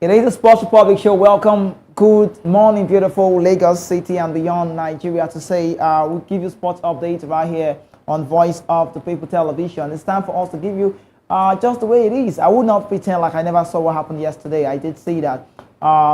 It is a Sports Republic show. Welcome. Good morning, beautiful Lagos City and beyond Nigeria. To say we'll give you sports updates right here on Voice of the People Television. It's time for us to give you just the way it is. I would not pretend like I never saw what happened yesterday. I did see that.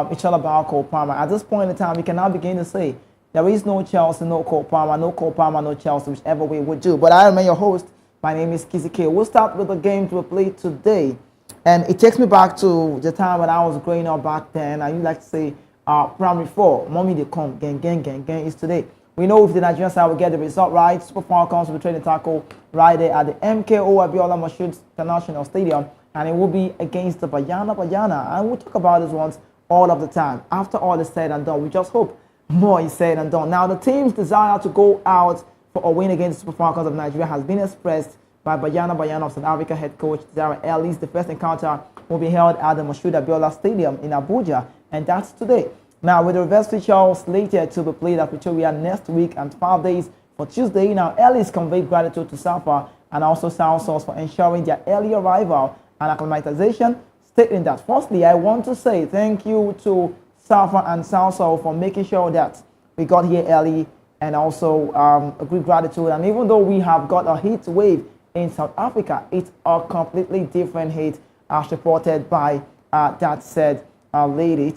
It's all about Cole Palmer. At this point in time, we can now begin to say there is no Chelsea, no Cole Palmer, no Chelsea, whichever way would do. But I am your host. My name is Kizzy K. We'll start with the games we played today. And it takes me back to the time when I was growing up back then. I used like to say, primary 4, mommy they come, gang, is today. We know if the Nigerian side will get the result right, Super Falcons will train the tackle right there at the MKO Abiola Moshood International Stadium, and it will be against the Bayana. And we'll talk about this once all of the time. After all is said and done, we just hope more is said and done. Now, the team's desire to go out for a win against the Super Falcons of Nigeria has been expressed by Bayana of South Africa head coach Zara Ellis. The first encounter will be held at the Moshood Abiola Stadium in Abuja, and that's today. Now, with the reverse fixture slated to be played at Pretoria next week and 5 days for Tuesday, now Ellis conveyed gratitude to Safa and also South Source for ensuring their early arrival and acclimatization, stating that, firstly, I want to say thank you to Safa and South Source for making sure that we got here early, and also a great gratitude. And even though we have got a heat wave in South Africa, it's a completely different heat as reported by that said lady.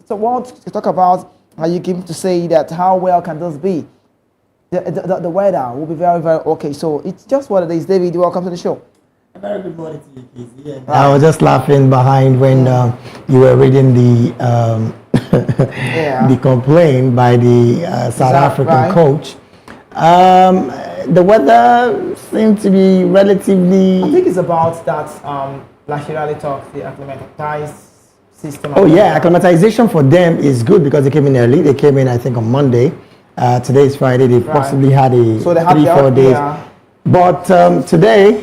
So what to talk about, you came to say that how well can this be? The weather will be very, very okay. So it's just what it is. David, welcome to the show. A very good morning to you, Casey. Yeah. I was just laughing behind when you were reading the the complaint by the South African coach. The weather seemed to be relatively... I think it's about that, like you really talk, the acclimatized system. Oh yeah, acclimatization for them is good because they came in early. They came in, I think, on Monday. Today is Friday. They possibly had a 3-4 days. Yeah. But today,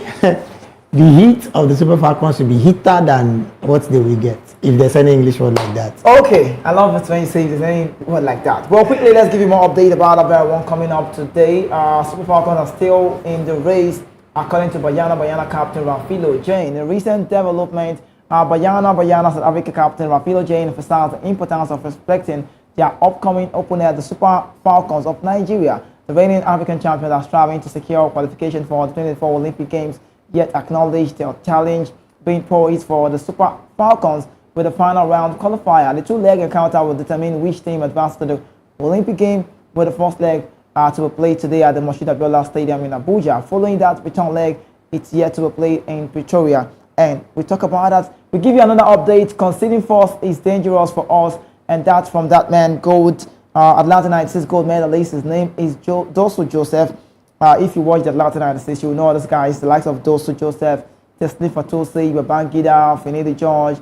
the heat of the Super Falcons will be heater than what they will get, if there's any English word like that. Okay, I love it when you say there's any word like that. Well, quickly, let's give you more update about the very one coming up today. Super Falcons are still in the race, according to Bayana captain Rafilo Jane. In recent development, Bayana South Africa captain Rafilo Jane emphasized the importance of respecting their upcoming opponent, the Super Falcons of Nigeria. The reigning African champions are striving to secure qualification for the 2024 Olympic Games, yet acknowledge their challenge being poised for the Super Falcons with the final round qualifier. The two-leg encounter will determine which team advances to the Olympic game, with the first leg to be played today at the Moshood Abiola Stadium in Abuja. Following that return leg, it's yet to be played in Pretoria. And we talk about that. We give you another update. Conceding first is dangerous for us, and that's from that man, gold Atlanta 96 gold medalist. His name is Dosu Joseph. If you watch the Atlanta 96, you'll know this guy is the likes of Dosu Joseph, Tesni Fatosi, Babangida, Finidi George,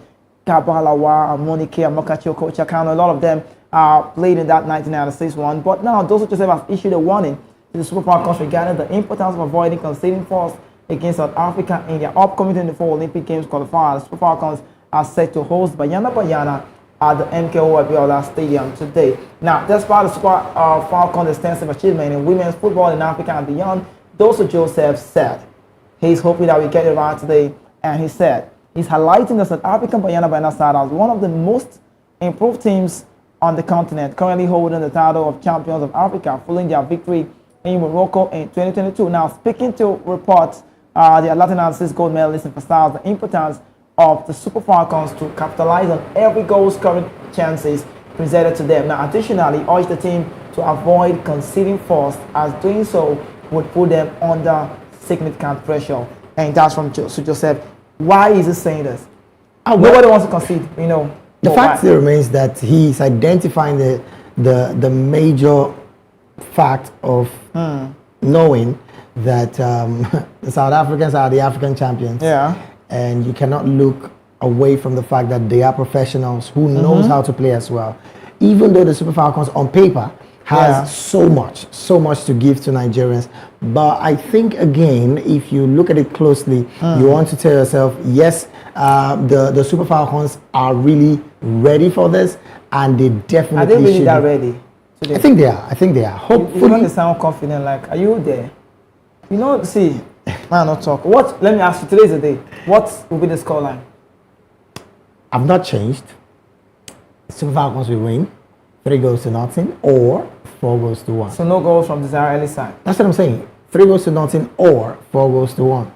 Kabalawa, Monique, Mokachi, Coach Akano. A lot of them played in that 1996 one. But now Dosu Joseph has issued a warning to the Super Falcons regarding the importance of avoiding conceding first against South Africa in their upcoming 2024 Olympic Games qualifiers. Super Falcons are set to host Bayana at the MKO Abiola Stadium today. Now, despite the Super Falcons' extensive achievement in women's football in Africa and beyond, Dosu Joseph said he's hoping that we get it right today, and he said he's highlighting the South African Bayana side as one of the most improved teams on the continent, currently holding the title of Champions of Africa following their victory in Morocco in 2022. Now, speaking to reports, the Atlanta 96 gold medalist emphasized the importance of the Super Falcons to capitalize on every goal-scoring chances presented to them. Now, additionally, urged the team to avoid conceding first, as doing so would put them under significant pressure. And that's from Joseph. Why is he saying this? Nobody wants to concede, you know. The fact still remains that he's identifying the major fact of knowing that the South Africans are the African champions. Yeah. And you cannot look away from the fact that they are professionals who knows how to play as well. Even though the Super Falcons on paper has so much to give to Nigerians. But I think, again, if you look at it closely, you want to tell yourself, yes, the Super Falcons are really ready for this, and they definitely are they really that ready today? I think they are. Hopefully. You want to sound confident, like, are you there? You know, see, man, not talk. Let me ask you, today's the day. What will be the scoreline? I've not changed. Super Falcons will win 3 goals to nothing or 4 goals to 1. So no goals from Desire early side. That's what I'm saying. 3 goals to nothing or 4 goals to 1.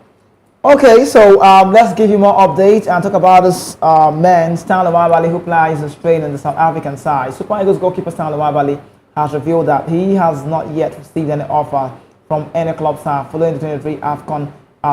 Okay, so let's give you more updates and talk about this man, Stanley Wabali, who plays in Spain on the South African side. Super Eagles goalkeeper Stanley Wabali has revealed that he has not yet received any offer from any club side following the 23 AFCON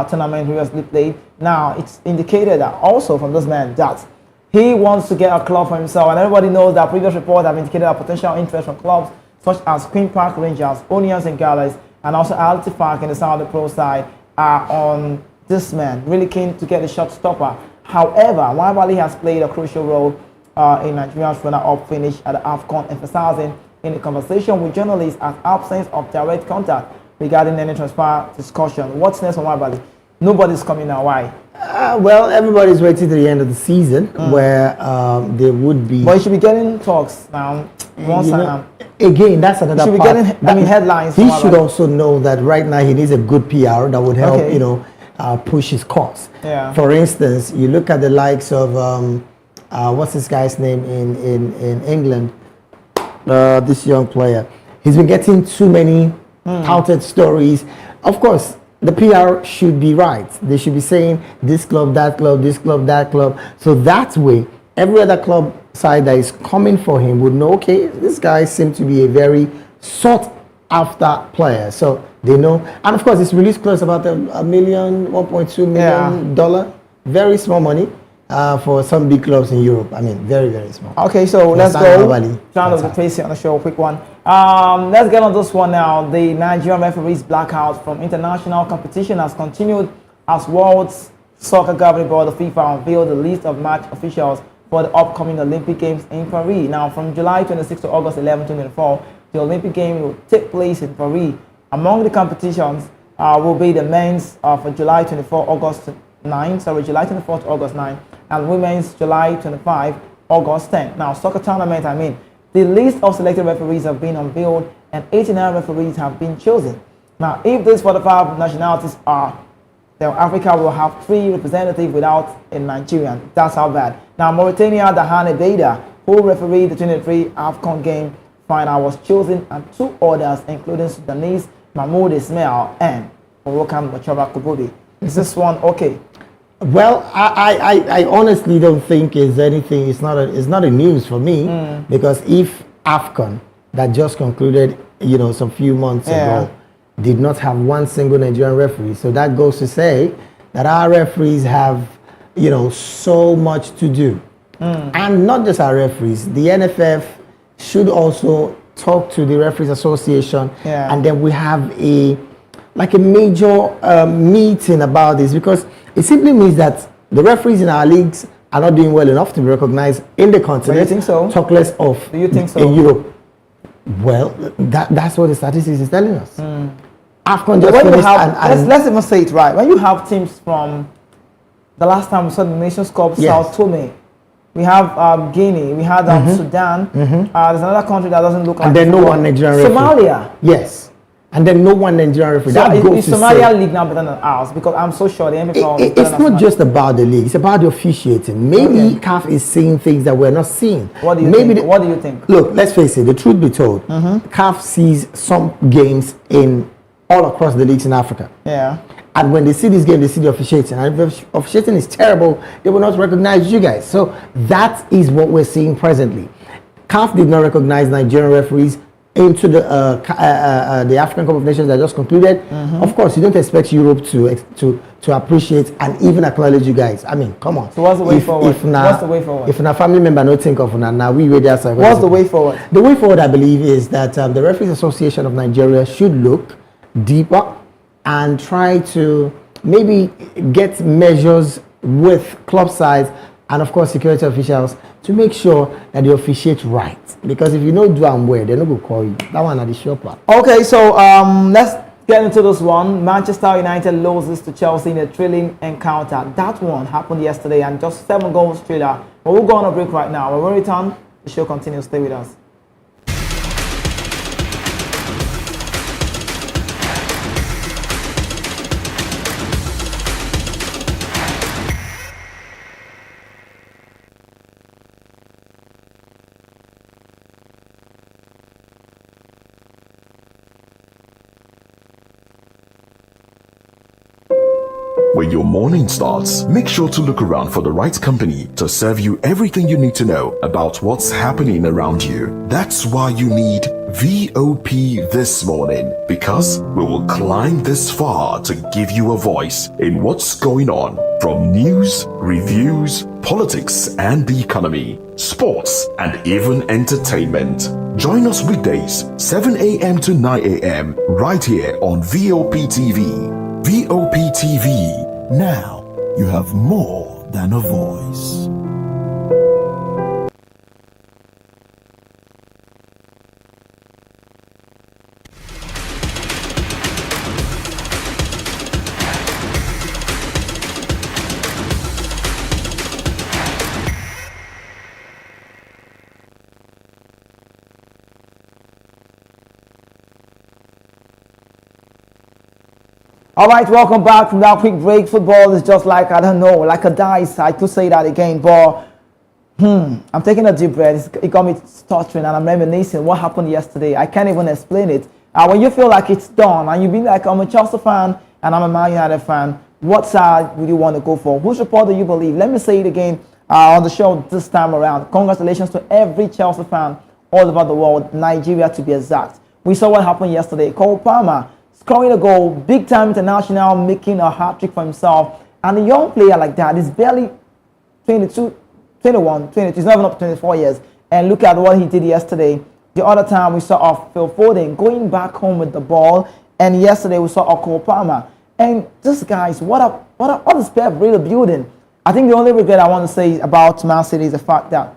tournament previously played. Now, it's indicated that also from this man that he wants to get a club for himself, and everybody knows that previous reports have indicated a potential interest from clubs such as Queen Park Rangers, Onions and Galleys, and also Altifak in the Saudi Pro side are on this man, really keen to get the shot stopper. However, Wabali has played a crucial role in Nigeria's runner-up finish at the AFCON, emphasizing in the conversation with journalists an absence of direct contact regarding any transfer discussion. What's next on Wabali? Nobody's coming now. Why? Well, everybody's waiting to the end of the season where there would be. But you should be getting talks now. Again, that's another should be part. getting, headlines. He should also know that right now he needs a good PR that would help, push his cause. Yeah. For instance, you look at the likes of what's this guy's name in England? This young player. He's been getting too many touted stories. Of course, the PR should be right. They should be saying this club, that club, this club, that club. So that way, every other club side that is coming for him would know, okay, this guy seems to be a very sought after player. So they know. And of course, it's released close about $1 million, $1.2 million dollar. Very small money for some big clubs in Europe. I mean, very, very small. Okay, so let's go. Round of the Tracy on the show, quick one. Let's get on this one now. The Nigerian referees blackout from international competition has continued as World's Soccer Governing Board, the FIFA, unveiled the list of match officials for the upcoming Olympic Games in Paris. Now, from July 26 to August 11, 2024, the Olympic Games will take place in Paris. Among the competitions will be the men's for July 24 to August 9, and women's July 25, August 10. Now, soccer tournament, the list of selected referees have been unveiled and 89 referees have been chosen. Now, if these 45 nationalities are, then Africa will have 3 representatives without a Nigerian. That's how bad. Now, Mauritania, Dahane Beda, who refereed the 23 AFCON game final, was chosen, and 2 others, including Sudanese Mahmoud Ismail and Moroccan Machara Kububi. Is this one okay? Well, I honestly don't think it's anything. It's not a news for me because if AFCON that just concluded, some few months ago, did not have one single Nigerian referee, so that goes to say that our referees have, so much to do, and not just our referees. The NFF should also talk to the Referees Association, and then we have a major meeting about this, because it simply means that the referees in our leagues are not doing well enough to be recognized in the continent. Do you think so? Talk less of Do you think so? In Europe. Well, that's what the statistics is telling us. AFCON just finished, let's even say it right. When you have teams from the last time we saw the Nations Cup, Sao Tome, we have Guinea, we had Sudan. There's another country that doesn't look like. And then no one Nigerian referee. Somalia. Yes. And then no one Nigerian referee. So is Somalia league now better than ours? Because I'm so sure the MPFL it's not just about the league. It's about the officiating. Maybe CAF is seeing things that we're not seeing. What do you think? What do you think? Look, let's face it. The truth be told, CAF sees some games in all across the leagues in Africa. Yeah. And when they see this game, they see the officiating. And if officiating is terrible, they will not recognize you guys. So that is what we're seeing presently. CAF did not recognize Nigerian referees into the African Cup of Nations that just concluded. Of course, you don't expect Europe to appreciate and even acknowledge you guys. I mean, come on. So what's the way forward? What's the way forward? If a family member don't think of now we wait there. What's the way forward? The way forward, I believe, is that the Referees Association of Nigeria should look deeper and try to maybe get measures with club sides and of course security officials to make sure that they officiate right. Because if you know do and where, they're not going to call you. That one at the shop. Okay, so let's get into this one. Manchester United loses to Chelsea in a thrilling encounter. That one happened yesterday and just 7 goals thriller. But we'll go on a break right now. When we return, the show continues. Stay with us. When your morning starts, make sure to look around for the right company to serve you everything you need to know about what's happening around you. That's why you need VOP this morning, because we will climb this far to give you a voice in what's going on, from news, reviews, politics and the economy, sports and even entertainment. Join us weekdays 7 a.m. to 9 a.m. right here on VOP TV. VOP TV. Now you have more than a voice. All right, welcome back from that quick break. Football is just like, I don't know, like a dice. I could say that again, but I'm taking a deep breath. It got me stuttering and I'm reminiscing what happened yesterday. I can't even explain it. When you feel like it's done and you've been like, I'm a Chelsea fan and I'm a Man United fan, what side would you want to go for? Whose support do you believe? Let me say it again on the show this time around. Congratulations to every Chelsea fan all over the world, Nigeria to be exact. We saw what happened yesterday. Cole Palmer scoring a goal, big time international, making a hat-trick for himself. And a young player like that is barely 22, 21, 22, he's not even up to 24 years. And look at what he did yesterday. The other time we saw Phil Foden going back home with the ball. And yesterday we saw Cole Palmer. And this guys, what is Pep really building? I think the only regret I want to say about Man City is the fact that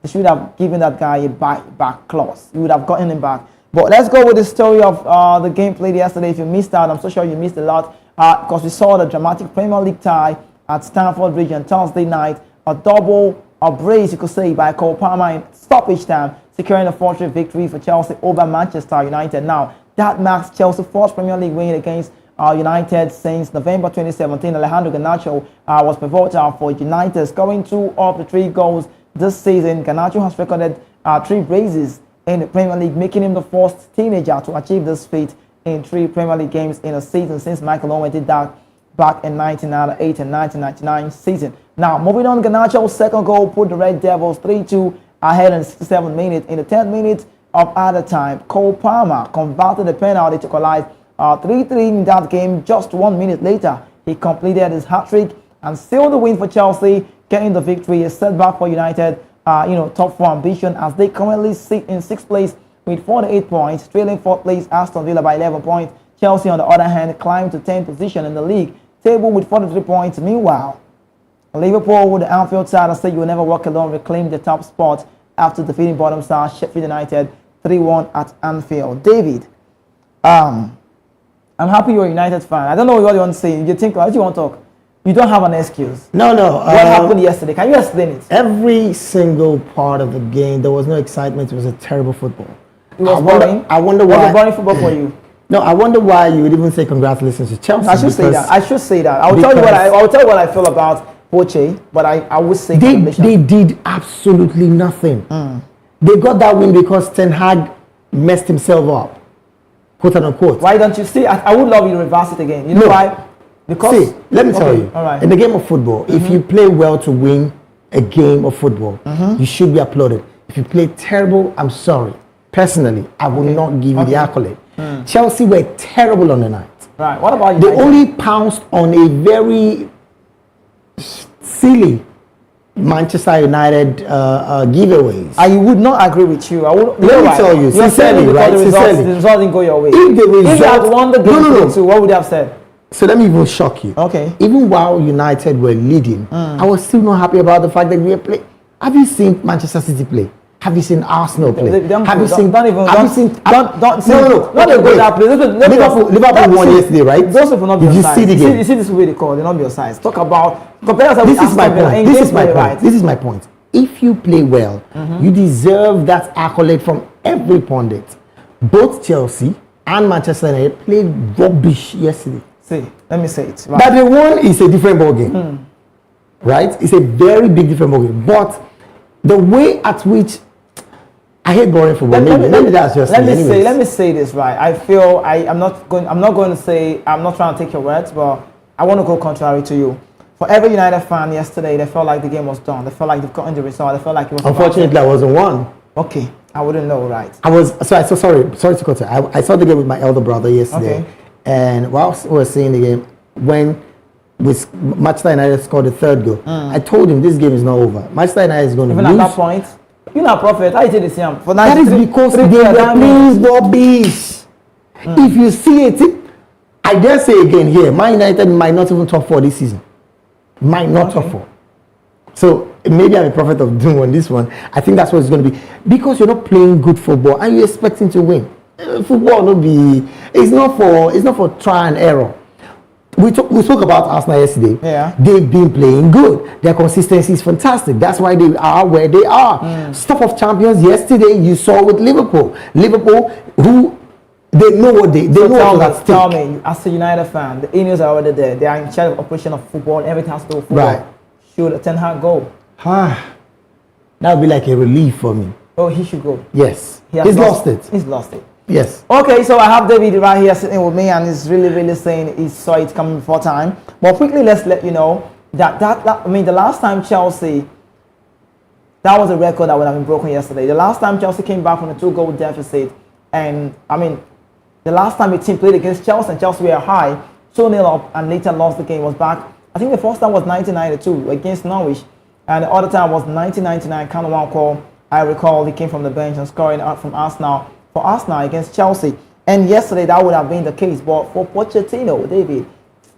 they should have given that guy a back clause. You would have gotten him back. But let's go with the story of the game played yesterday. If you missed out, I'm so sure you missed a lot because we saw the dramatic Premier League tie at Stamford Bridge on Thursday night. A double, a brace, you could say, by Cole Palmer in stoppage time, securing a 4-3 victory for Chelsea over Manchester United. Now, that marks Chelsea's first Premier League win against United since November 2017. Alejandro Garnacho was pivotal for United, scoring 2 of the 3 goals this season. Garnacho has recorded 3 braces in the Premier League, making him the first teenager to achieve this feat in 3 Premier League games in a season since Michael Owen did that back in 1998 and 1999 season. Now, moving on, Garnacho's second goal put the Red Devils 3-2 ahead in the 67th minute. In the 10th minute of added time, Cole Palmer converted the penalty to equalize 3-3 in that game. Just 1 minute later, he completed his hat-trick and sealed the win for Chelsea, getting the victory. A setback for United, top 4 ambition as they currently sit in 6th place with 48 points, trailing 4th place Aston Villa by 11 points. Chelsea, on the other hand, climbed to 10th position in the league table with 43 points. Meanwhile, Liverpool, with the Anfield side, I say you will never walk alone, reclaimed the top spot after defeating bottom side Sheffield United 3-1 at Anfield. David, I'm happy you're a United fan. I don't know what you want to say. You think, what do you want to talk? You don't have an excuse. No. What happened yesterday? Can you explain it? Every single part of the game, there was no excitement. It was a terrible football. It was boring. I wonder why. Was it boring football for you? No, I wonder why you would even say congratulations to Chelsea. I should say that. I will tell you what I feel about Poche, but I would say they did absolutely nothing. They got that win because Ten Hag messed himself up, quote unquote. Why don't you see? I would love you to reverse it again. You know why? Because let me tell you. All right. In the game of football, if you play well to win a game of football, you should be applauded. If you play terrible, I'm sorry. Personally, I will not give you the accolade. Chelsea were terrible on the night. Right. What about you? They only pounced on a very silly Manchester United giveaways. I would not agree with you. Let me tell you, sincerely, right? The result didn't go your way. If they had won the game, so what would they have said? So let me even shock you. Okay. Even while United were leading, I was still not happy about the fact that we were playing. Have you seen Manchester City play? Have you seen Arsenal play? Have you seen? Liverpool won yesterday, right? Those people not be your size. See the game? You see this way they call, they not be your size. Talk about compare us. This is my point. This is my point. If you play well, you deserve that accolade from every pundit. Both Chelsea and Manchester United played rubbish yesterday. See, let me say it. Right. But the one is a different ball game, right? It's a very big different ball game. But the way at which I hate boring football. Let me say this right. I feel I'm not going to say, I'm not trying to take your words, but I want to go contrary to you. For every United fan yesterday, they felt like the game was done. They felt like they've gotten the result. They felt like it was. Unfortunately, I wasn't one. Okay, I wouldn't know, right? Sorry to cut you. I saw the game with my elder brother yesterday, and whilst we were seeing the game, when Manchester United scored the third goal, I told him this game is not over. Manchester United is going to lose. Even at that point, you're not prophet. I did the same. For that is because they were playing rubbish. If you see it, I dare say again here, Man United might not even top 4 this season. Might not top 4. So maybe I'm a prophet of doom on this one. I think that's what it's going to be, because you're not playing good football and you're expecting to win. Football no be. It's not for try and error. We spoke about Arsenal yesterday. Yeah. They've been playing good. Their consistency is fantastic. That's why they are where they are. Stuff of champions yesterday you saw with Liverpool. Liverpool, who they know what they know what's at stake. Tell me, as a United fan, the Ineos are already there. They are in charge of operation of football. Everything has to do with football. Right. Should Ten Hag go? That would be like a relief for me. Oh, he should go. Yes. He's lost it. He's lost it. Yes. Okay, so I have David right here sitting with me, and he's really saying he saw it coming before time. But quickly, let's let you know that the last time Chelsea, that was a record that would have been broken yesterday. The last time Chelsea came back from a 2-goal deficit, and the last time a team played against Chelsea and Chelsea were high, 2-0 up, and later lost the game, was back. I think the first time was 1992 against Norwich, and the other time was 1999. Kind of one call. I recall he came from the bench and scoring out from Arsenal for Arsenal against Chelsea. And yesterday that would have been the case, but for Pochettino, David,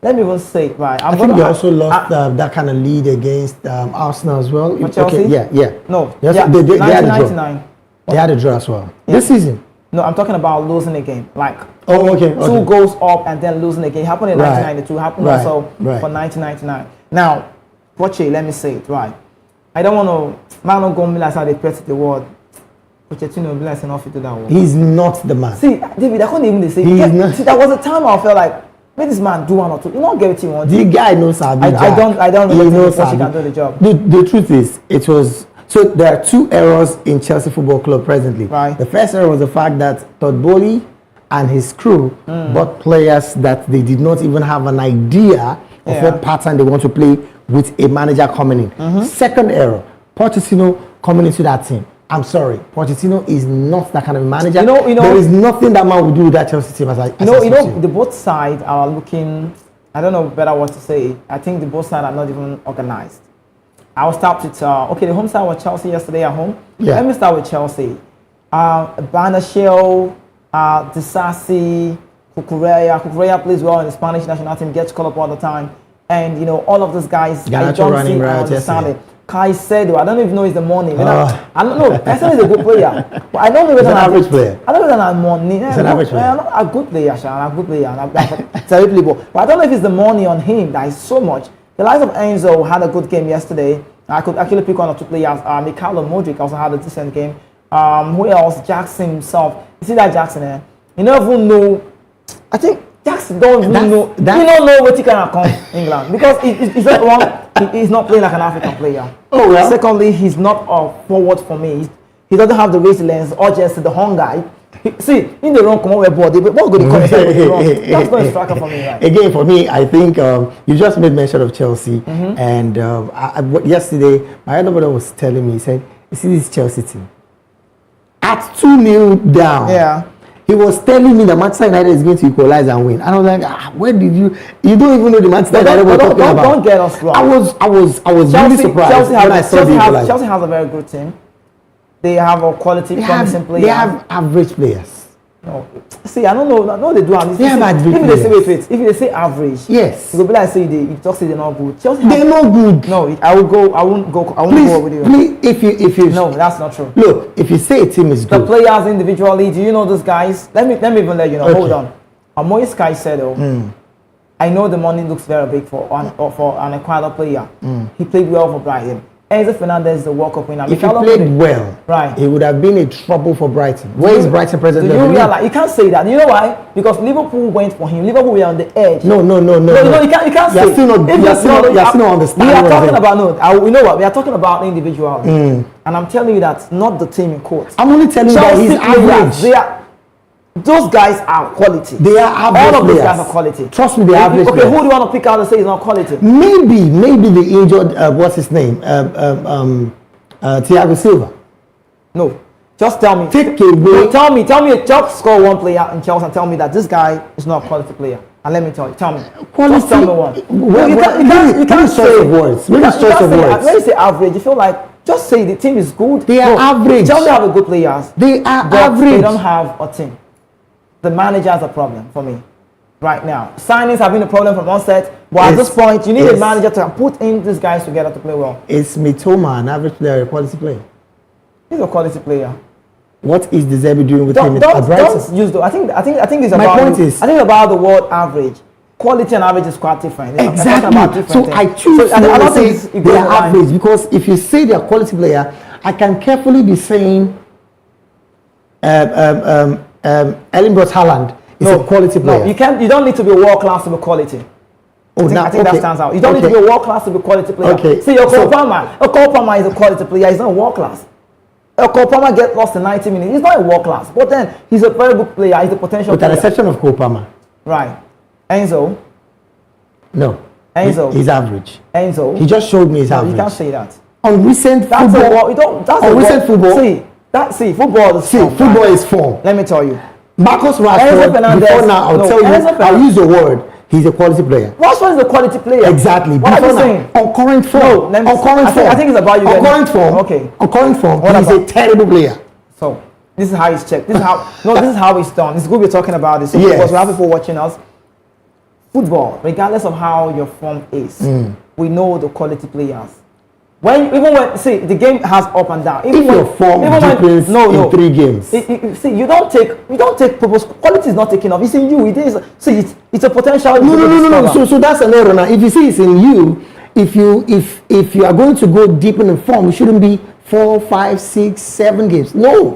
let me even say it right. I think they also lost that kind of lead against Arsenal as well. For Chelsea? Okay, yeah. No, yes, yeah, they had a draw. 1999. They had a draw as well. Yeah. This season. No, I'm talking about losing the game. Like, okay. 2 goals up and then losing the game. It happened in 1992. It happened also for 1999. Now, Poche, let me say it right. I don't want to, man, not going to be like how they press the word. Pochettino be like enough to do that one. He's not the man. See, David, I couldn't even say. See, there was a time I felt like, make this man do 1 or 2. You don't get what you want. The guy knows how to do I don't really think he can do the job. The truth is, it was. So there are 2 errors in Chelsea Football Club presently. Right. The first error was the fact that Todd Bowley and his crew bought players that they did not even have an idea of what pattern they want to play with a manager coming in. Second error, Pochettino coming into that team. I'm sorry, Pochettino is not that kind of manager. There is nothing that man will do with that Chelsea team. The both sides are looking. I don't know better what to say. I think the both sides are not even organized. I'll start with the home side was Chelsea yesterday at home. Yeah. Let me start with Chelsea. Banashel, Disasi, Cucurella plays well in the Spanish national team, gets called up all the time, and all of those guys. I don't see understand it. Caicedo, I don't even know he's the money. I don't know. Caicedo is a good player, but I don't know whether he's an average player. I don't know whether money. He's an average player. Not a good player, a good player. Terribly, but I don't know if it's the money on him that is so much. The likes of Enzo had a good game yesterday. I could actually pick 1 or 2 players. Mikhailo Modric also had a decent game. Who else? Jackson himself. You see that Jackson? You don't even know. I think Jackson don't even know. He don't know what he can come England because he's not wrong. He's not playing like an African player. Oh well. Secondly, he's not a forward for me. He doesn't have the resilience or just the hunger. See, in the wrong come over body, but what good he that's going to striker for me. Right? Again, for me, I think you just made mention of Chelsea, and yesterday my elder brother was telling me, he said, "You see this Chelsea team at 2-0 down." He was telling me that Manchester United is going to equalize and win, and I was like, "Where did you? You don't even know the Manchester United we're talking about." Don't get us wrong. I was really surprised when I saw the equalizer. Chelsea has a very good team. They have a quality promising players. They have average players. No, see, I don't know. No, they do have. They have average players. If they say average, yes, it will be like say they talk say they're not good. Chelsea they're not good. No, I won't go with you. Please, if you no, that's not true. Look, if you say a team is good, the players individually, do you know those guys? Let me even let you know. Okay. Hold on. Moise Caicedo. I know the money looks very big for an acquired player. He played well for Brighton. Enzo Fernandez is the World Cup winner. If he played well, right, he would have been a trouble for Brighton. Where is Brighton presently? You realize you can't say that. You know why? Because Liverpool went for him. Liverpool were on the edge. No. You can't say. You're still not understanding. We are talking about you know what? We are talking about individuals, and I'm telling you that not the team in quotes. I'm only telling you that he's average. Those guys are quality. They are average All of these players. guys are quality. Trust me, they are average Okay, players. who do you want to pick out and say is not quality? Maybe the injured, what's his name? Thiago Silva. No. Just tell me. Take away. No, tell me. Just score one player in Chelsea and tell me that this guy is not a quality player. And let me tell you. Tell me. Quality. Just tell me one. You can't say words. When you say average, you feel like just say the team is good. They are average. Chelsea have a good players. They are but average. They don't have a team. The manager is a problem for me right now. Signings have been a problem from onset. But at this point, you need a manager to put in these guys together to play well. Is Mitoma an average player, a quality player? He's a quality player. What is De Zerbi doing with him at Brighton? Don't use the. I think it's My about. point is, I think about the word average. Quality and average is quite different. Exactly. So I choose to say they are average because if you say they are quality player, I can carefully be saying Erling Braut Haaland is a quality player. No, you can't. You don't need to be world class to be quality. I think that stands out. You don't need to be a world class to be quality player. Okay. See, Cole Palmer is a quality player. He's not world class. Cole Palmer gets lost in 90 minutes. He's not a world class, but then he's a very good player. He's a potential player. With an exception of Cole Palmer. Right. Enzo. No. Enzo. He's average. Enzo. He just showed me his average. You can't say that. On recent football. Football is form. Football is form. Let me tell you. Marcus Rashford, before now, I'll use the word. He's a quality player. Rashford is a quality player. Exactly. What are you saying? On current form. I think it's about you. On current form. Okay. On current form, he's a terrible player. So, this is how he's checked. This is how it's done. It's good we're talking about this. Yes. Because we have people watching us. Football, regardless of how your form is, we know the quality players. The game has up and down. Even if your form deepens in 3 games. You don't take purpose. Quality is not taking off. It's in you. It is. See, it's a potential. No. So that's an error now. If you see it's in you, if you are going to go deep in the form, it shouldn't be 4, 5, 6, 7 games. No,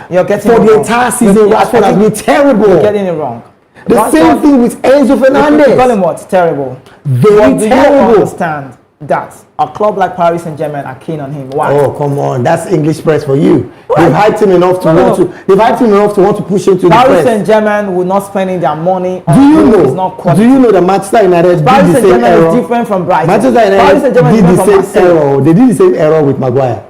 you're getting for it the wrong. entire season. Rashford has been terrible. You're getting it wrong. The same thing with Enzo Fernandez. You call him what? Terrible. Very terrible. You understand that a club like Paris Saint-Germain are keen on him. Why? Oh, come on. That's English press for you. They've hyped him enough to want to push him to the press. Paris Saint-Germain will not spending their money on Do you know that Manchester United Paris did the same error? Is different from Brighton. Manchester United did the same error. They did the same error with Maguire.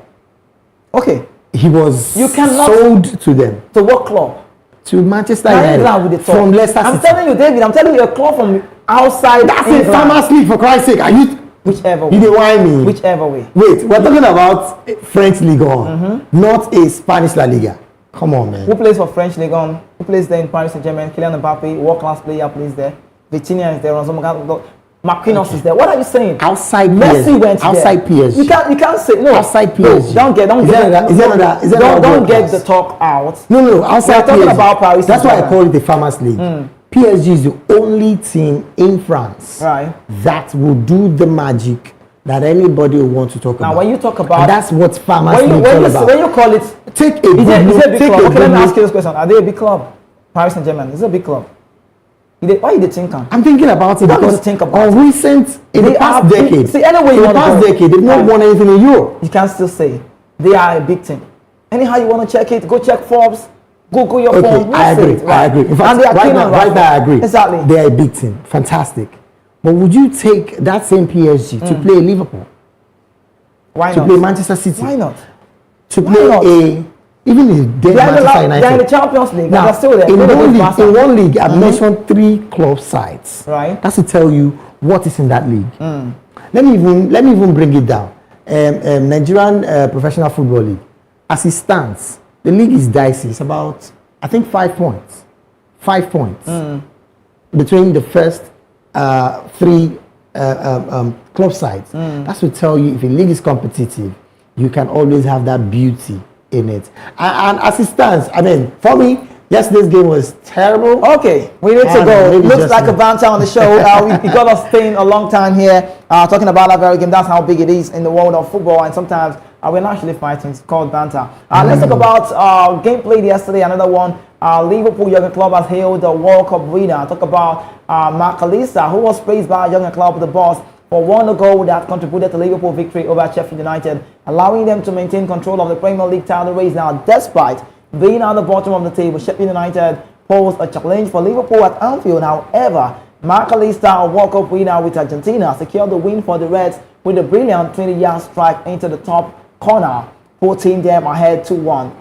Okay. He was sold to them. To what club? To Manchester United from Leicester City. I'm telling you, David, a club from outside. That's a Farmers League, for Christ's sake. Are you... Whichever way. You didn't whine me. Whichever way. Wait, we're talking about French Ligue 1, not a Spanish La Liga. Come on, man. Who plays for French Ligue 1? Who plays there in Paris Saint-Germain? Kylian Mbappe, world-class player, plays there. Vitinha is there. Marquinhos is there. What are you saying? Outside Messi PSG. went Outside there. PSG. You can't say no. Outside PSG. No, don't get the talk out. No. Outside PSG. Talking about Paris. That's why I call it the Farmers League. PSG is the only team in France that will do the magic that anybody will want to talk about. Now, when you talk about... And that's what Farmers League is all about. When you call it... Take a big club. Okay, let me ask you this question. Are they a big club? Paris Saint-Germain is a big club. Why you think? I'm thinking about it because in the past decade, they've not won anything in Europe. You can still say they are a big team. Anyhow you want to check it, go check Forbes, go your phone. I agree. In fact, right now I agree. Exactly. They are a big team. Fantastic. But would you take that same PSG to play Liverpool? Why not? To play Manchester City? Why not? To play even in Manchester United. They're in the Champions League. Now, they're still there. In one league, I've mentioned 3 club sides. Right. That's to tell you what is in that league. Let me even bring it down. Nigerian Professional Football League. As it stands, the league is dicey. It's about, I think, 5 points. 5 points between the first 3 club sides. That's to tell you if a league is competitive, you can always have that beauty in it. And as it stands, I mean, for me, yesterday's game was terrible. Okay, we need to go. Looks like a banter on the show. We got us staying a long time here talking about that very game. That's how big it is in the world of football. And sometimes we're not actually fighting. It's called banter. Let's talk about game played yesterday. Another one. Liverpool Young Club has hailed the World Cup winner. Talk about Mark Kalisa, who was praised by Young Club, the boss, for one goal that contributed to Liverpool victory over Sheffield United, allowing them to maintain control of the Premier League title race now, despite being at the bottom of the table. Sheffield United pose a challenge for Liverpool at Anfield. However, McAllister, a World Cup winner with Argentina, secured the win for the Reds with a brilliant 20-yard strike into the top corner, putting them ahead 2-1.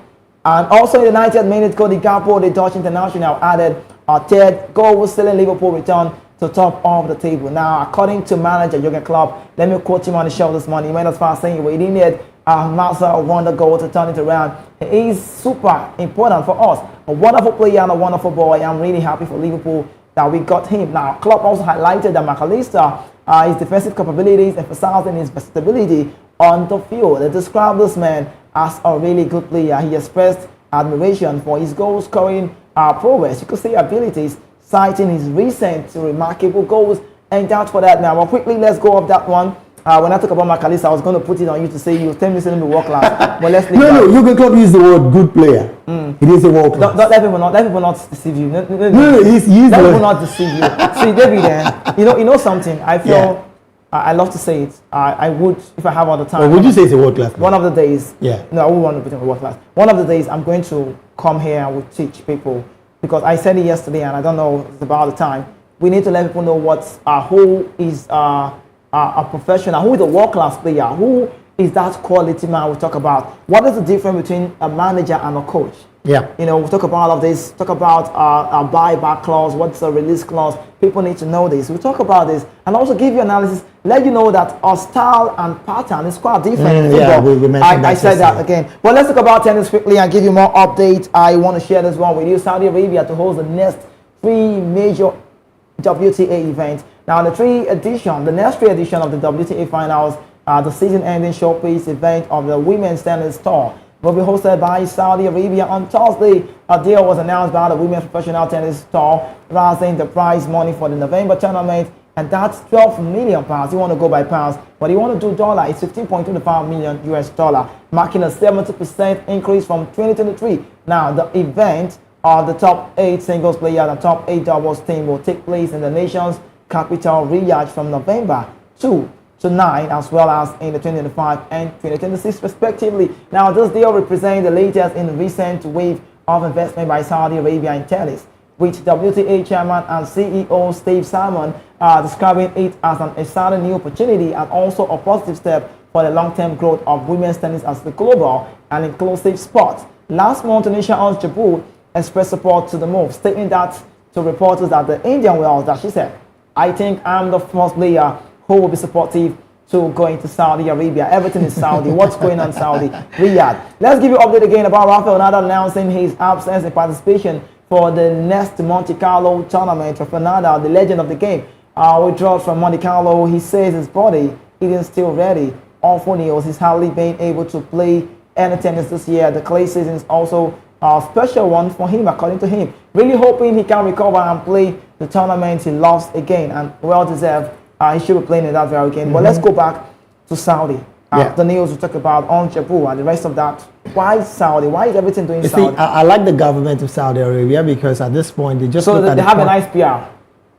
And also in the 90th minute, Cody Gakpo, the Dutch international, added a third goal, sealing Liverpool return to top of the table. Now, according to manager Jurgen Klopp, let me quote him on the show this morning. He went as far as saying we didn't need a wonder goal to turn it around. He is super important for us. A wonderful player and a wonderful boy. I'm really happy for Liverpool that we got him. Now, Klopp also highlighted that McAllister, his defensive capabilities, emphasizing his versatility on the field. They described this man as a really good player. He expressed admiration for his goal-scoring prowess. You could say abilities, citing his recent remarkable goals. And that's for that now. But quickly, let's go off that one. When I talk about McAllister, I was going to put it on you to say you tell me to world class. But let's leave that. No, Jurgen Klopp used the word good player. He didn't say world class. Don't let people not deceive you. No, he's let people not deceive you. See, David, you know something. I feel I love to say it. I would, if I have all the time. Well, would you say it's a world class? One of the days. Yeah. No, I wouldn't want to put it in world class. One of the days, I'm going to come here and we'll teach people, because I said it yesterday and I don't know it's about the time. We need to let people know who is a professional, who is a world-class player, who is that quality man we talk about. What is the difference between a manager and a coach? Yeah. You know, we talk about all of this, talk about a buyback clause, what's a release clause. People need to know this. We talk about this and also give you analysis, let you know that our style and pattern is quite different. Yeah, we mentioned that. I said that again. But let's talk about tennis quickly and give you more updates. I want to share this one with you. Saudi Arabia to host the next 3 major WTA events. Now, the next three edition of the WTA finals, the season-ending showpiece event of the Women's Tennis Tour, will be hosted by Saudi Arabia on Thursday. A deal was announced by the Women's Professional Tennis Tour, raising the prize money for the November tournament, and that's £12 million. You want to go by pounds, but you want to do dollar, it's $15.25 million US dollar, marking a 70% increase from 2023. Now, the event of the top 8 singles players and top 8 doubles team will take place in the nation's capital, Riyadh, from November 2 to 9, as well as in the 2025 and 2026 respectively. Now, this deal represents the latest in a recent wave of investment by Saudi Arabia in tennis, with WTA chairman and CEO Steve Simon describing it as an exciting new opportunity and also a positive step for the long-term growth of women's tennis as a global and inclusive sport. Last month, Tunisia Ons Jabeur expressed support to the move, stating that to reporters that the Indian Wells, that she said, "I think I'm the first player who will be supportive to going to Saudi Arabia. Everything is Saudi. What's going on Saudi? Riyadh." Let's give you an update again about Rafael Nadal announcing his absence in participation for the next Monte Carlo tournament. Rafael Nadal, the legend of the game, withdraws from Monte Carlo. He says his body isn't still ready. Awful news. He's hardly been able to play any tennis this year. The clay season is also a special one for him, according to him. Really hoping he can recover and play the tournament he lost again, and well deserved. He should be playing in that very game. But let's go back to Saudi. The news we talk about on Jabeur and the rest of that. Why Saudi? Why is everything doing Saudi? See, I like the government of Saudi Arabia because at this point they just so look at they have a nice PR.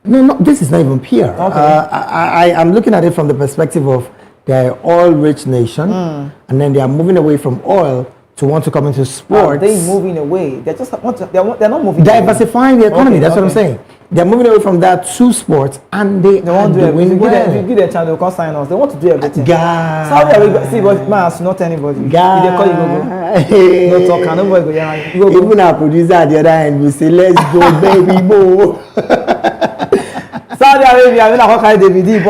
No, this is not even PR. Okay. I'm looking at it from the perspective of they're an oil-rich nation, and then they are moving away from oil to want to come into sports. They're moving away. They just want to, they're not moving. Diversifying the economy. That's what I'm saying. They're moving away from that to sports, and they want to do doing well. If you give them a chance, they'll come sign us. They want to do everything. Guy. Saudi Arabia, see, but man, not anybody. Guy. If they call you, go. No talk, nobody go. Yeah, you go. Even our producer at the other end will say, "Let's go, baby, boo." Saudi Arabia, I mean, I call David,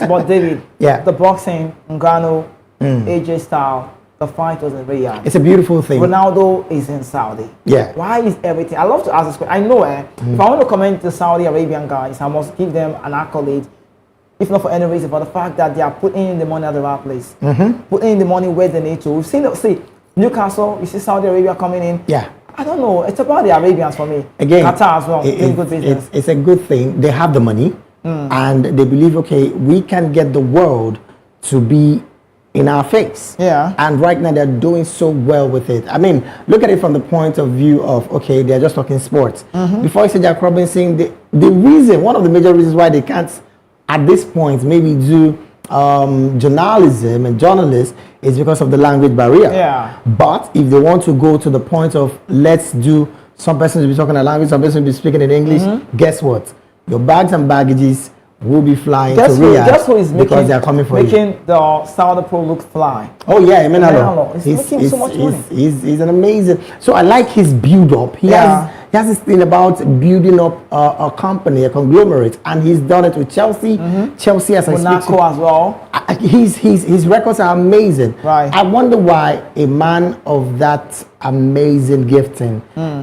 but David. Yeah. The boxing, Ngannou, AJ style. The fight was in Riyadh. It's a beautiful thing. Ronaldo is in Saudi. Yeah. Why is everything? I love to ask this question. I know, if I want to comment the Saudi Arabian guys, I must give them an accolade, if not for any reason, for the fact that they are putting in the money at the right place. Putting in the money where they need to. We've seen, see, Newcastle, you see Saudi Arabia coming in. Yeah. I don't know. It's about the Arabians for me. Again, Qatar as well. Doing good business. It's a good thing. They have the money, and they believe, okay, we can get the world to be in our face. Yeah. And right now they're doing so well with it. I mean, look at it from the point of view of, okay, they're just talking sports. Before I said Jack Robinson, the reason, one of the major reasons why they can't at this point maybe do journalism and journalists is because of the language barrier. Yeah. But if they want to go to the point of let's do Some persons will be talking a language, some persons will be speaking in English. Guess what? Your bags and baggages will be flying to Riyadh guess who is because they are coming for making the Saudi Pro look fly? Oh yeah, Emenalo. He's making so much money. He's an amazing. So I like his build up. He has this thing about building up a company, a conglomerate, and he's done it with Chelsea. Chelsea as Monaco as well. His records are amazing. Right. I wonder why a man of that amazing gifting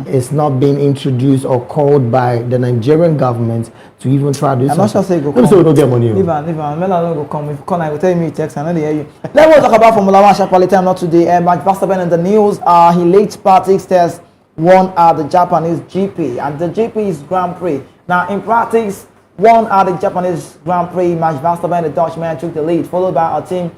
is not being introduced or called by the Nigerian government to even try to do I'm not sure something. say go come. So we don't get money. Leave and Mela go come. If you call, I will tell me text. I know they hear you. Let's talk about Formula One quality time not today. Max Verstappen in the news. He late practice test won at the Japanese GP, and the GP is Grand Prix. Now in practice, won at the Japanese Grand Prix. Max Verstappen, the Dutchman, took the lead, followed by our team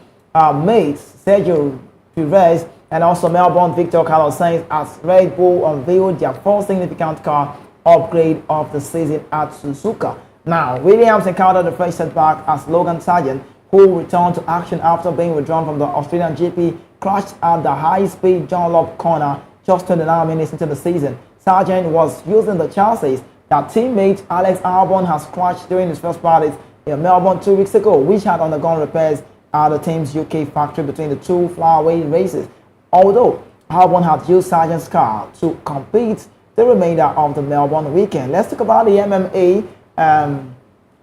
mates Sergio Perez and also Melbourne Victor Carlos Sainz, as Red Bull unveiled their first significant car upgrade of the season at Suzuka. Now, Williams encountered the first setback as Logan Sargent, who returned to action after being withdrawn from the Australian GP, crashed at the high-speed John Lop corner just 29 minutes into the season. Sargent was using the chassis that teammate Alex Albon has crashed during his first practice in Melbourne 2 weeks ago, which had undergone repairs at the team's UK factory between the two flyaway races. Although Albon had used Sargent's car to compete the remainder of the Melbourne weekend. Let's talk about the MMA.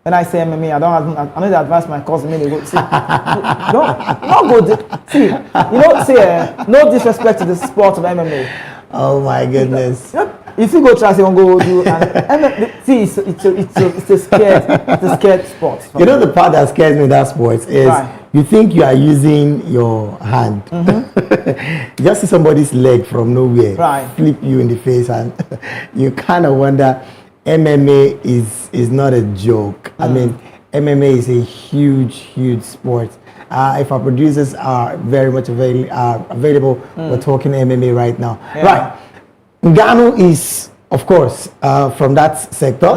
When I say MMA, I know to advise my cousin me to go see. Not good. See, you know, see, no disrespect to the sport of MMA. Oh my goodness. If you go try to go do and see, it's a scared sport. You know the part that scares me in that sport is you think you are using your hand. Just see somebody's leg from nowhere flip you in the face, and you kind of wonder. MMA is not a joke. I mean, MMA is a huge sport. If our producers are very much available, we're talking MMA right now. Right. Ngannou is, of course, from that sector.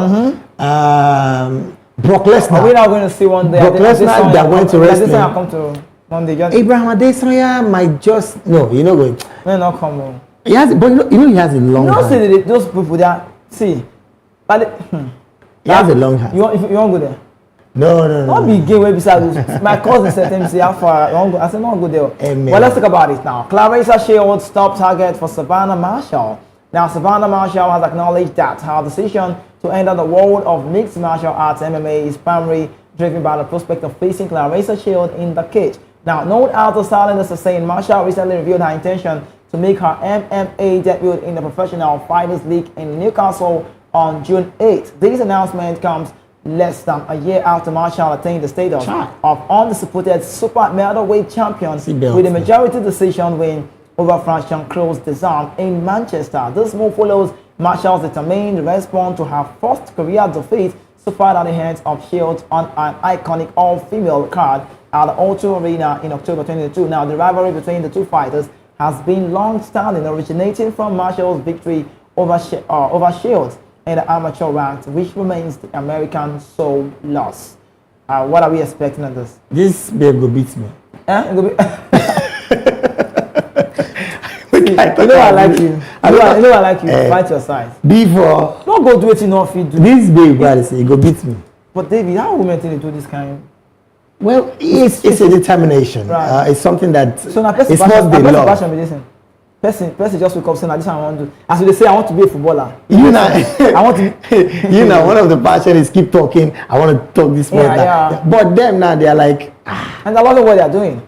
Brock Lesnar. We're not going to see one day. Brock Lesnar that went to wrestling. Come to Monday. Abraham Adesanya might just you're not going. No, not come on. He has, but you know he has a long. You know, hand. see those people that see. But he has a long hand. You want go there? No. Don't be gay way beside this. My cousin said to me, "See how far I want go." I said, "No, go there." Amen. Well, let's talk about it now. Clarissa Shields top target for Savannah Marshall. Now, Savannah Marshall has acknowledged that her decision to enter the world of mixed martial arts MMA is primarily driven by the prospect of facing Clarissa Shields in the cage. Now, known as the silent assassin, Marshall recently revealed her intention to make her MMA debut in the Professional Fighters League in Newcastle on June 8th. This announcement comes less than a year after Marshall attained the status of undisputed super middleweight champion with a majority decision win over Francois Crow's Desarm in Manchester. This move follows Marshall's determined response to her first career defeat suffered at the hands of Shields on an iconic all-female card at the O2 Arena in October 2022. Now, the rivalry between the two fighters has been long-standing, originating from Marshall's victory over Shields in the amateur ranks, which remains the American sole loss. What are we expecting on this? This babe go beat me. You know I like you. You know I like you. Fight your size. Before. Don't go do it enough. You do. This babe, brother, say, go beat me. But David, how women think they do this kind? Well, it's a determination. Right. It's something that so now person it's not the law. Person just wake up saying, "This I want to do." As they say, I want to be a footballer. You know, I want to. You know, one of the passion is keep talking. I want to talk this way. But them now they are like, and I love what they are doing.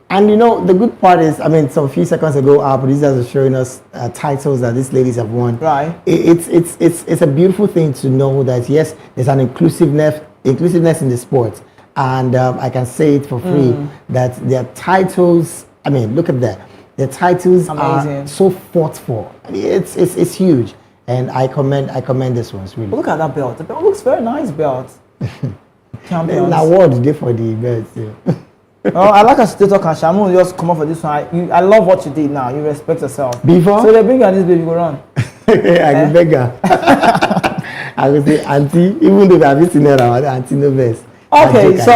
And you know, the good part is, I mean, some few seconds ago, our producers were showing us titles that these ladies have won. Right. It's a beautiful thing to know that yes, there's an inclusiveness in the sport, and I can say it for free that their titles. I mean, look at that. Their titles are so fought for. It's huge, and I commend this one. Really. But look at that belt. The belt looks very nice. Belt. Champions. An award there for the belt. Yeah. Oh, I like a state talk and Shamu just come up for this one. I love what you did now. You respect yourself. Before? So they bring you on this baby, go run. I can beg her. I will say, Auntie, even though I haven't seen her, Auntie no best. Okay, so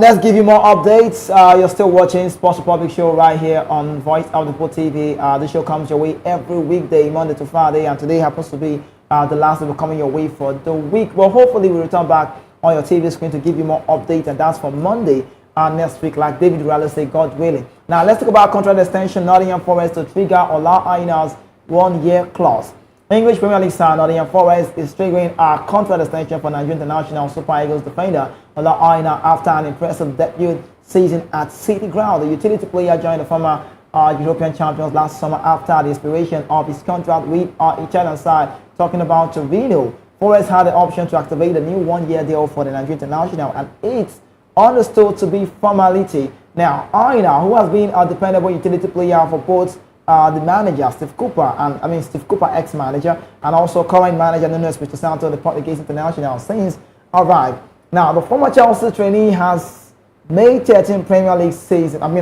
let's give you more updates. You're still watching Sports Republic Show right here on Voice of the People TV. The show comes your way every weekday, Monday to Friday, and today happens to be the last day coming your way for the week. Well, hopefully we return back on your TV screen to give you more updates, and that's for Monday next week, like David Raleigh said, God willing. Now, let's talk about contract extension. Nottingham Forest to trigger Ola Aina's one-year clause. English Premier League star Nottingham Forest is triggering a contract extension for Nigerian international Super Eagles defender Ola Aina after an impressive debut season at City Ground. The utility player joined the former European champions last summer after the expiration of his contract with our Italian side. Talking about Torino, Forest had the option to activate a new one-year deal for the Nigerian international, and it's understood to be formality. Now, Aina, who has been a dependable utility player for both the manager, Steve Cooper, ex-manager, and also current manager Nuno Espirito Santo, the Portuguese international, since arrived. Now, the former Chelsea trainee has made 13 Premier League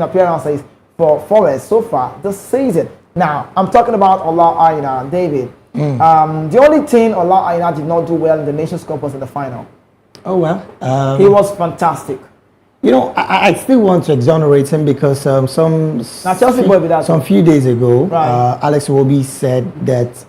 appearances for Forest so far this season. Now, I'm talking about Ola Aina, David. The only thing Ola Aina did not do well in the Nations Cup was in the final. Oh, well. He was fantastic. You know, I still want to exonerate him because some few days ago, right, Alex Iwobi said that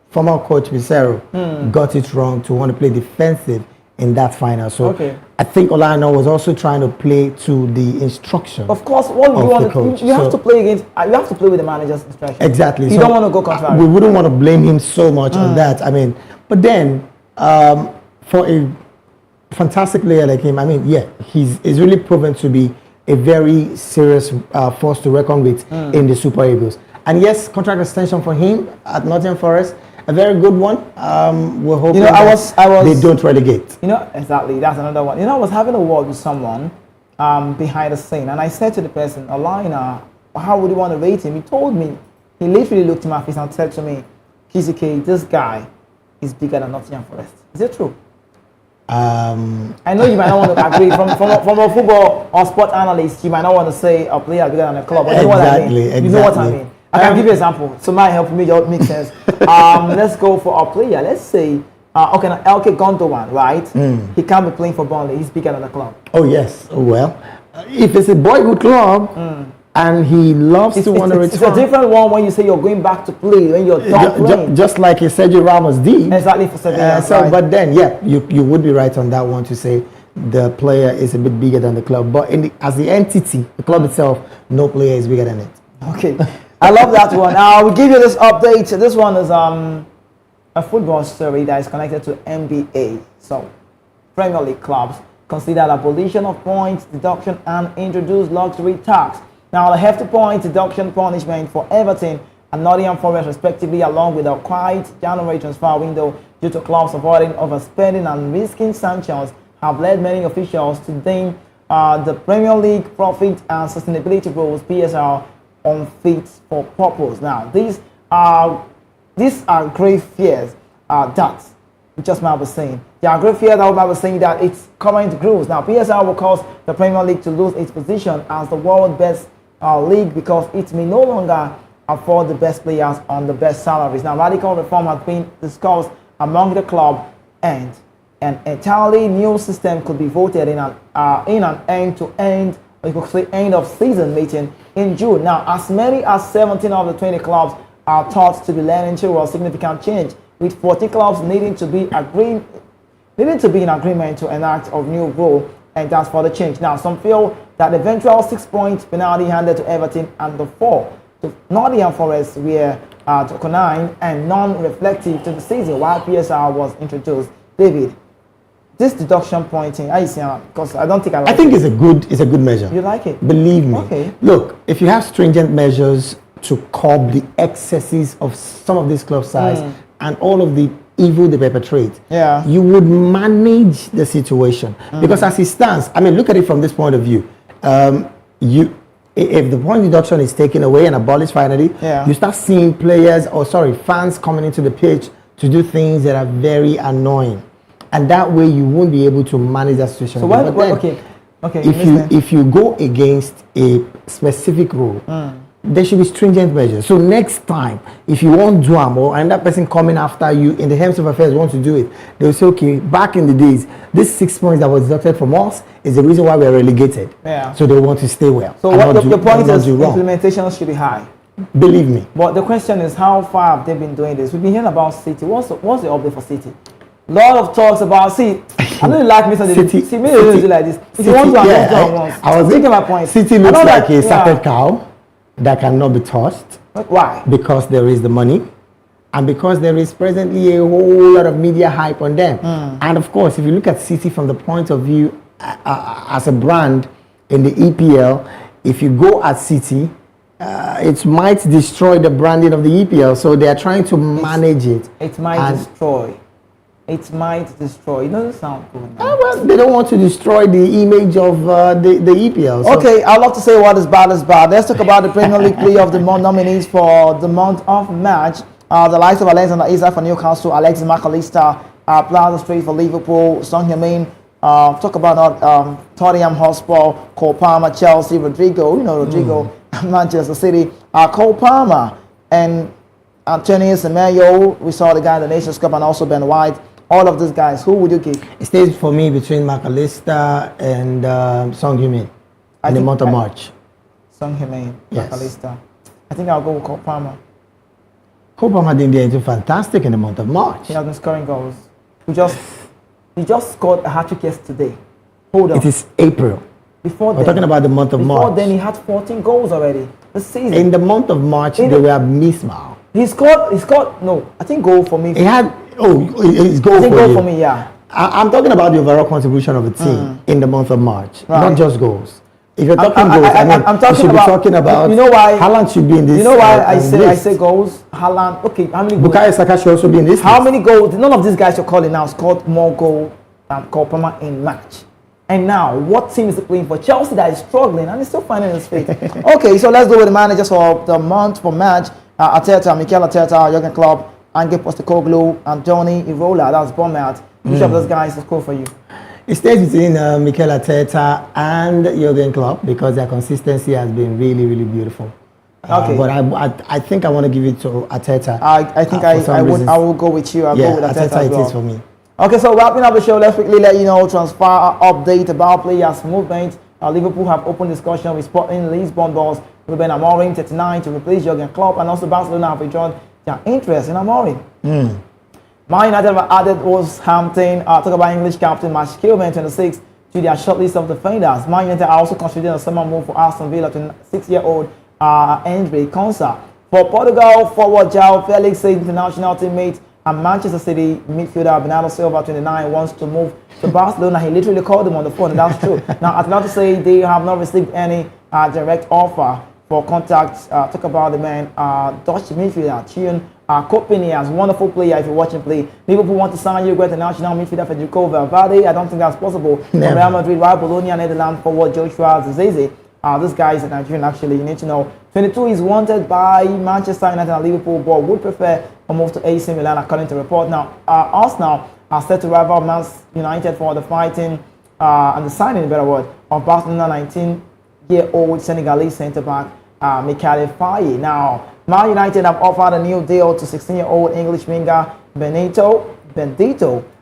former coach Bissero got it wrong to want to play defensive in that final. So I think Olano was also trying to play to the instruction. Of course, what you want to, you have to play against. You have to play with the manager's instruction. Exactly. You don't want to go contrary. We wouldn't want to blame him so much on that. I mean, but then for a fantastic player like him, I mean, yeah, he's really proven to be a very serious force to reckon with in the Super Eagles. And yes, contract extension for him at Nottingham Forest, a very good one. We're hoping they don't relegate. You know, exactly, that's another one. You know, I was having a word with someone behind the scene, and I said to the person, Alina, how would you want to rate him? He told me, he literally looked in my face and said to me, Kizike, this guy is bigger than Nottingham Forest. Is it true? I know you might not want to agree. From a football or sport analyst, you might not want to say a player bigger than a club. But you know what I mean? You know what I mean? I can give you an example. So might help me make sense. Let's go for a player. Let's say, now Elke Gondowan, right? He can't be playing for Burnley. He's bigger than the club. Oh, yes. Well, if it's a boyhood club, and he loves to want to return. It's a different one when you say you're going back to play, when you're done playing. Just like Sergio Ramos did. Exactly, for Sevilla. Right. But then, yeah, you would be right on that one to say the player is a bit bigger than the club. But as the entity, the club itself, no player is bigger than it. Okay. I love that one. We'll give you this update. This one is a football story that is connected to NBA. So, Premier League clubs consider abolition of points deduction and introduce luxury tax. Now, the hefty point deduction punishment for Everton and Nottingham Forest, respectively, along with a quiet January transfer window due to clubs avoiding overspending and risking sanctions, have led many officials to deem the Premier League profit and sustainability rules (PSR) unfit for purpose. Now, these are grave fears that just might be saying. There are great fears that I was saying that its current rules. Now, PSR will cause the Premier League to lose its position as the world's best league because it may no longer afford the best players on the best salaries. Now, radical reform has been discussed among the club, and an entirely new system could be voted in an end-to-end, or you could say end-of-season meeting in June. Now, as many as 17 of the 20 clubs are thought to be leaning towards significant change, with 40 clubs needing to be in agreement to enact a new rule, and that's for the change. Now, some feel that the eventual 6-point penalty handed to Everton and the 4 to Nottingham Forest were draconian and non-reflective to the season while PSR was introduced. David, this deduction pointing, because I don't think I like it. I think it's a good measure. You like it? Believe me. Okay. Look, if you have stringent measures to curb the excesses of some of these club sides and all of the evil they perpetrate, you would manage the situation. Because as it stands, I mean, look at it from this point of view. If the point deduction is taken away and abolished finally, you start seeing fans coming into the pitch to do things that are very annoying. And that way you won't be able to manage that situation. So if if you go against a specific rule, there should be stringent measures. So next time, if you want Duam or another person coming after you in the Hems of Affairs want to do it, they'll say, okay, back in the days, this 6 points that was deducted from us is the reason why we're relegated. Yeah. So they want to stay well. So what the point is, implementation should be high. Believe me. But the question is, how far have they been doing this? We've been hearing about City. What's the update for City? A lot of talks about City. I don't like Mr. City. See, maybe do like this. If you want to, I was thinking my point. City looks like a sacred cow that cannot be tossed. Why? Because there is the money, and because there is presently a whole lot of media hype on them. And of course, if you look at City from the point of view as a brand in the EPL, if you go at City, it might destroy the branding of the EPL. So they are trying to manage it. It might destroy. It might destroy. It doesn't sound good. Well, they don't want to destroy the image of the EPL. So. Okay, I'd love to say what is bad is bad. Let's talk about the Premier League Player of the Month nominees for the month of March. The likes of Alexander Isak for Newcastle, Alexis McAllister, Plaza Street for Liverpool, Son Heung-min. Talk about Tottenham Hotspur, Cole Palmer, Chelsea, Rodrigo, Rodrigo, Manchester City, Cole Palmer, and Antonio Semenyo. We saw the guy in the Nations Cup, and also Ben White. All of these guys, who would you keep? It stays for me between McAllister and Son Heung-min in the month of March. Son Heung-min, yes. McAllister. I think I'll go with Cole Palmer. Cole Palmer didn't do fantastic in the month of March. He has been scoring goals. He just scored a hat-trick yesterday. Hold on. It is April. We're talking about the month of March. Before then, he had 14 goals already this season. In the month of March, they were mismal. He scored, no, I think goal for me. He had, it's goal for goal you. for me, yeah. I'm talking about the overall contribution of the team in the month of March, right. Not just goals. If you're talking goals, I'm talking about, you know why Haaland should be in this. You know why I say goals? Haaland, okay, how many goals? Bukayo Saka should also be in this. How many goals? None of these guys you're calling now scored more goals than Cole Palmer in March. And now, what team is he playing for? Chelsea that is struggling and he's still finding his feet. Okay, so let's go with the managers for the month for March. Arteta, Mikel Arteta, Jurgen Klopp, Ange Postecoglou, Andoni Iraola. That's Bournemouth. Which of those guys is cool for you? It stays between Mikel Arteta and Jurgen Klopp because their consistency has been really, really beautiful. Okay. But I think I want to give it to Arteta. I think I will go with you. I'll go with Arteta as well. It is for me. Okay, so wrapping up the show, let's quickly let you know transfer update about players' movement. Liverpool have open discussion with Sporting Lisbon boss Ruben Amorim, 39, to replace Jurgen Klopp, and also Barcelona have withdrawn their interest in Amorim. Man United have added Wolverhampton, talk about English captain Matt Kilman, 26, to their shortlist of defenders. Man United are also considering a summer move for Aston Villa, 26-year-old Andre Konsa. For Portugal, forward João Felix, international teammate, and Manchester City midfielder Bernardo Silva, 29, wants to move to Barcelona. He literally called them on the phone, and that's true. Now, Atlanta say they have not received any direct offer for contacts. Talk about the man, Dutch midfielder, Chion Kopinias, wonderful player if you're watching play. Liverpool want to sign Uruguay national midfielder Federico Valverde. I don't think that's possible. From Real Madrid, while Bologna, Netherlands forward Joshua Zirkzee. This guy is a Nigerian, actually. You need to know. 22 is wanted by Manchester United and Liverpool, but would prefer a move to AC Milan, according to report. Now, Arsenal are set to rival Man United for the fighting and the signing, in better word, of Barcelona 19-year-old Senegalese centre-back Mikhail Faye. Now, Man United have offered a new deal to 16-year-old English winger Bendito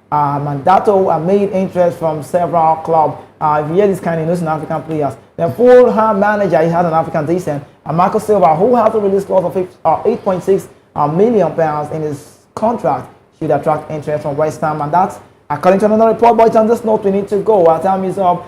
Mandato, and made interest from several clubs. If you hear this kind of news in African players, the full-time manager, he has an African descent, and Marco Silva, who has a release clause of £8.6 million in his contract, should attract interest from West Ham, and that's according to another report. But on this note, we need to go. Our time is up.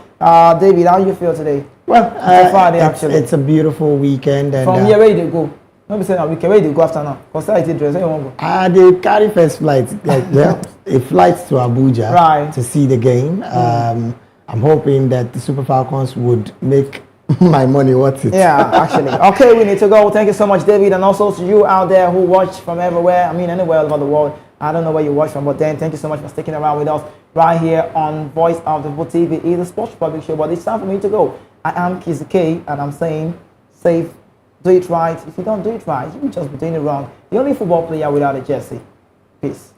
David, how do you feel today? Well, Friday, actually. It's a beautiful weekend. And from here, where do you go? Nobody say we can wait to go after now. Because I did dress. Where you want to go? They carry first flight, a flight to Abuja, right, to see the game. I'm hoping that the Super Falcons would make my money worth it. Yeah, actually. Okay, we need to go. Thank you so much, David, and also to you out there who watch from everywhere. I mean, anywhere all over the world. I don't know where you watch from, but then thank you so much for sticking around with us right here on Voice of the Football TV. It's a sports public show, but it's time for me to go. I am Kizzy K, and I'm saying, safe. Do it right. If you don't do it right, you will just be doing it wrong. The only football player without a jersey. Peace.